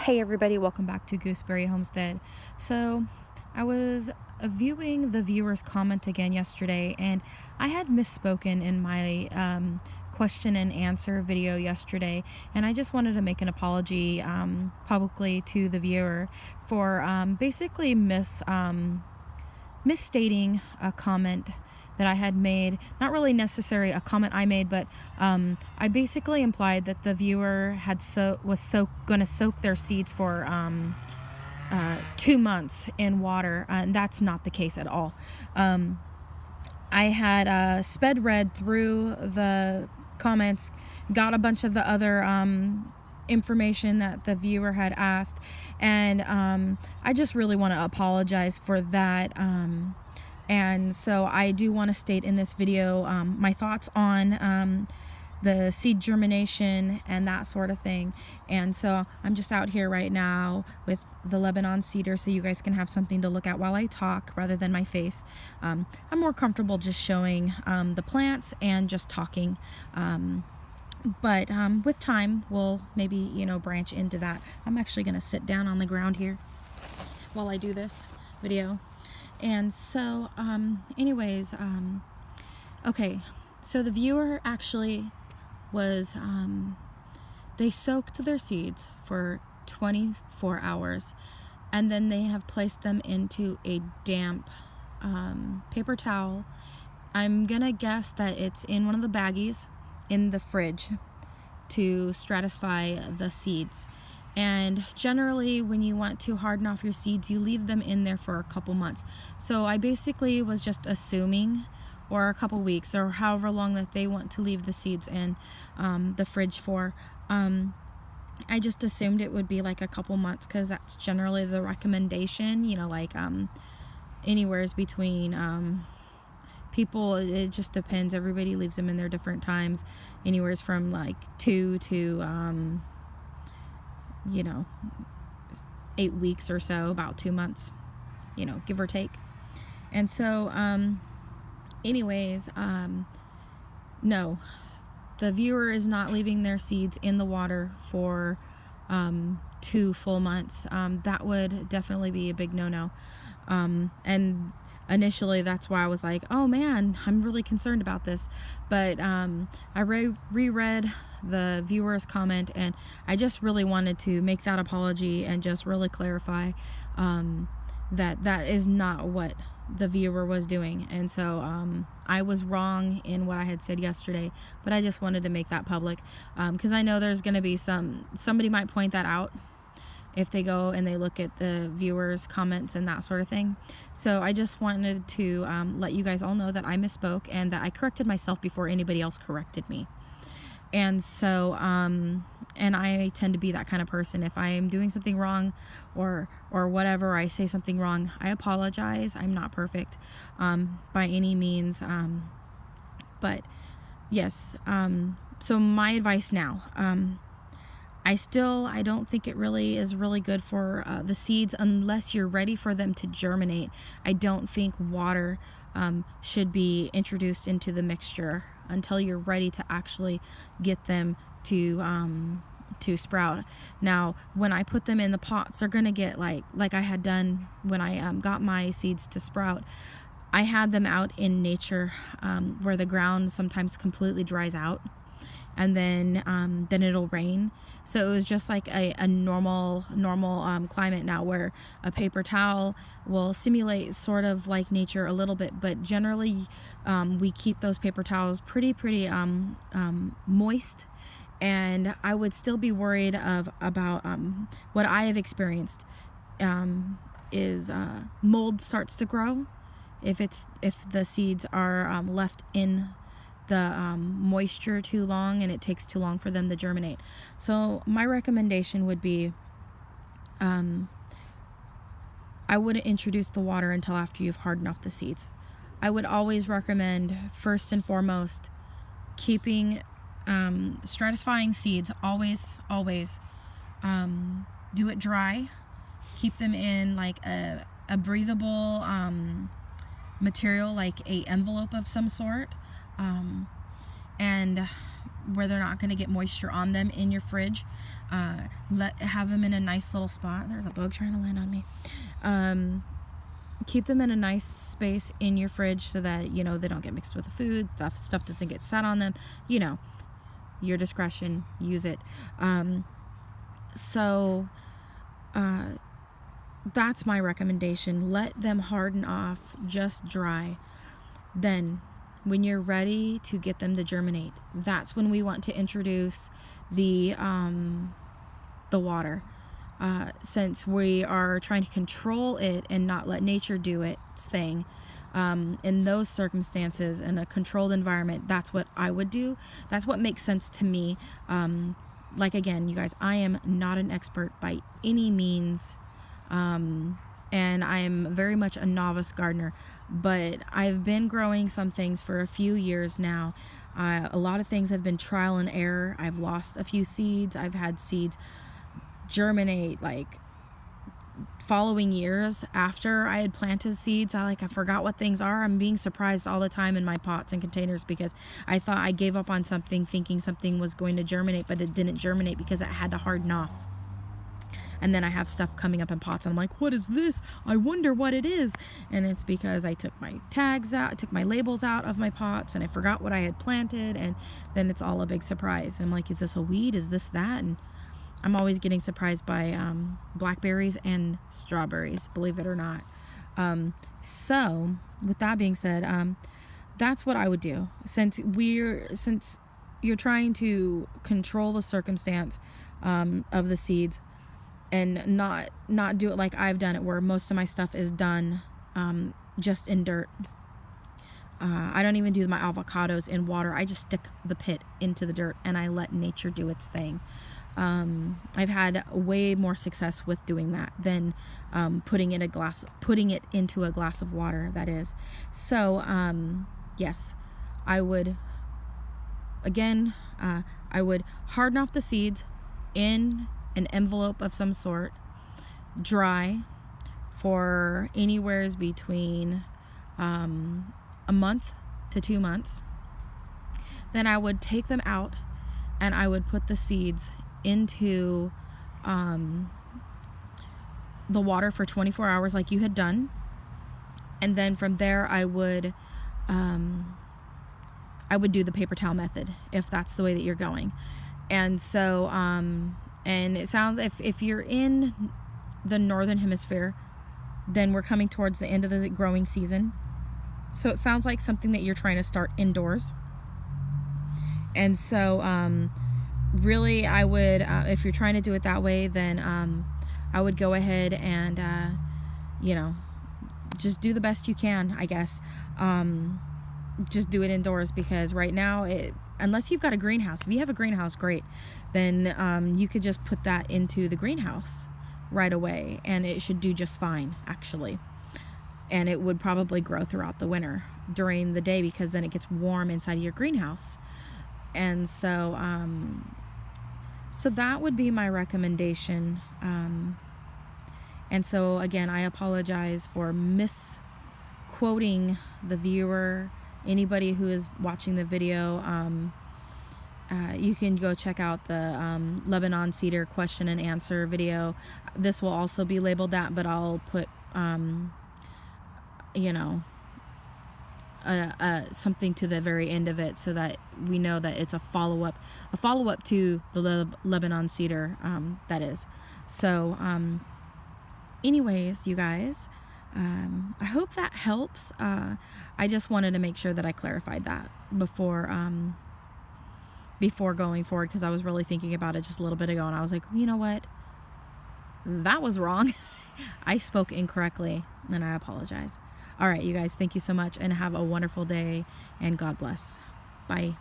Hey everybody, welcome back to Gooseberry Homestead. So I was viewing the viewer's comment again yesterday, and I had misspoken in my question and answer video yesterday, and I just wanted to make an apology publicly to the viewer for basically misstating a comment that I had made. Not really necessary a comment I made, but I basically implied that the viewer was going to soak their seeds for 2 months in water, and that's not the case at all. I had read through the comments, got a bunch of the other information that the viewer had asked, and I just really want to apologize for that. And so I do want to state in this video my thoughts on the seed germination and that sort of thing. And so I'm just out here right now with the Lebanon cedar, so you guys can have something to look at while I talk rather than my face. I'm more comfortable just showing the plants and just talking. But with time, we'll maybe, branch into that. I'm actually going to sit down on the ground here while I do this video. And so, anyways, okay, so the viewer actually was, they soaked their seeds for 24 hours, and then they have placed them into a damp paper towel. I'm gonna guess that it's in one of the baggies in the fridge to stratify the seeds. And generally, when you want to harden off your seeds, you leave them in there for a couple months. So I basically was just assuming, or a couple weeks, or however long that they want to leave the seeds in the fridge for. I just assumed it would be like a couple months, because that's generally the recommendation. Anywhere's between people, it just depends. Everybody leaves them in there different times. Anywhere's from like 2 to 8 weeks or so, about 2 months, give or take. And so, no, the viewer is not leaving their seeds in the water for 2 full months. That would definitely be a big no-no. And initially, that's why I was like, oh man, I'm really concerned about this. But I reread the viewer's comment, and I just really wanted to make that apology and just really clarify that is not what the viewer was doing. And so I was wrong in what I had said yesterday, but I just wanted to make that public, because I know there's going to be somebody might point that out if they go and they look at the viewers' comments and that sort of thing. So I just wanted to let you guys all know that I misspoke, and that I corrected myself before anybody else corrected me. And so, and I tend to be that kind of person. If I am doing something wrong or whatever, I say something wrong, I apologize. I'm not perfect by any means. But yes, so my advice now, I don't think it really is really good for the seeds unless you're ready for them to germinate. I don't think water should be introduced into the mixture until you're ready to actually get them to sprout. Now, when I put them in the pots, they're gonna get like I had done when I got my seeds to sprout. I had them out in nature where the ground sometimes completely dries out, and then it'll rain. So it was just like a normal climate now, where a paper towel will simulate sort of like nature a little bit, but generally we keep those paper towels pretty moist. And I would still be worried about what I have experienced is mold starts to grow if the seeds are left in the moisture too long, and it takes too long for them to germinate. So my recommendation would be I wouldn't introduce the water until after you've hardened off the seeds. I would always recommend, first and foremost, keeping stratifying seeds. Always do it dry. Keep them in like a breathable material, like a envelope of some sort, and where they're not going to get moisture on them in your fridge. Have them in a nice little spot. There's a bug trying to land on me. Keep them in a nice space in your fridge so that, you know, they don't get mixed with the food. Stuff doesn't get sat on them. You know, your discretion, use it. That's my recommendation. Let them harden off, just dry. Then when you're ready to get them to germinate, that's when we want to introduce the water. Since we are trying to control it and not let nature do its thing, in those circumstances, in a controlled environment, that's what I would do. That's what makes sense to me. Like, again, you guys, I am not an expert by any means, and I am very much a novice gardener, but I've been growing some things for a few years now. A lot of things have been trial and error. I've lost a few seeds. I've had seeds germinate like following years after I had planted seeds. I forgot what things are. I'm being surprised all the time in my pots and containers because I thought I gave up on something thinking something was going to germinate, but it didn't germinate because it had to harden off. And then I have stuff coming up in pots and I'm like, what is this? I wonder what it is. And it's because I took my tags out, I took my labels out of my pots and I forgot what I had planted, and then it's all a big surprise. I'm like, is this a weed? Is this that? And I'm always getting surprised by blackberries and strawberries, believe it or not. So with that being said, that's what I would do. Since you're trying to control the circumstance of the seeds and not do it like I've done it, where most of my stuff is done just in dirt. I don't even do my avocados in water. I just stick the pit into the dirt and I let nature do its thing. I've had way more success with doing that than putting it into a glass of water, that is. So yes, I would harden off the seeds in an envelope of some sort, dry for anywhere between a month to 2 months. Then I would take them out and I would put the seeds into the water for 24 hours like you had done, and then from there I would do the paper towel method if that's the way that you're going. And so and it sounds, if you're in the northern hemisphere, then we're coming towards the end of the growing season, so it sounds like something that you're trying to start indoors. And so really, I would, if you're trying to do it that way, then I would go ahead and, just do the best you can, I guess. Just do it indoors, because right now, unless you've got a greenhouse, if you have a greenhouse, great. Then you could just put that into the greenhouse right away, and it should do just fine, actually. And it would probably grow throughout the winter during the day, because then it gets warm inside of your greenhouse. And so, so that would be my recommendation. And so again, I apologize for misquoting the viewer. Anybody who is watching the video, you can go check out the Lebanon cedar question and answer video. This will also be labeled that, but I'll put, something to the very end of it so that we know that it's a follow-up to the Lebanon cedar, that is. So anyways, you guys, I hope that helps. I just wanted to make sure that I clarified that before going forward, because I was really thinking about it just a little bit ago, and I was like, you know what, that was wrong. I spoke incorrectly, and I apologize. All right, you guys, thank you so much, and have a wonderful day, and God bless. Bye.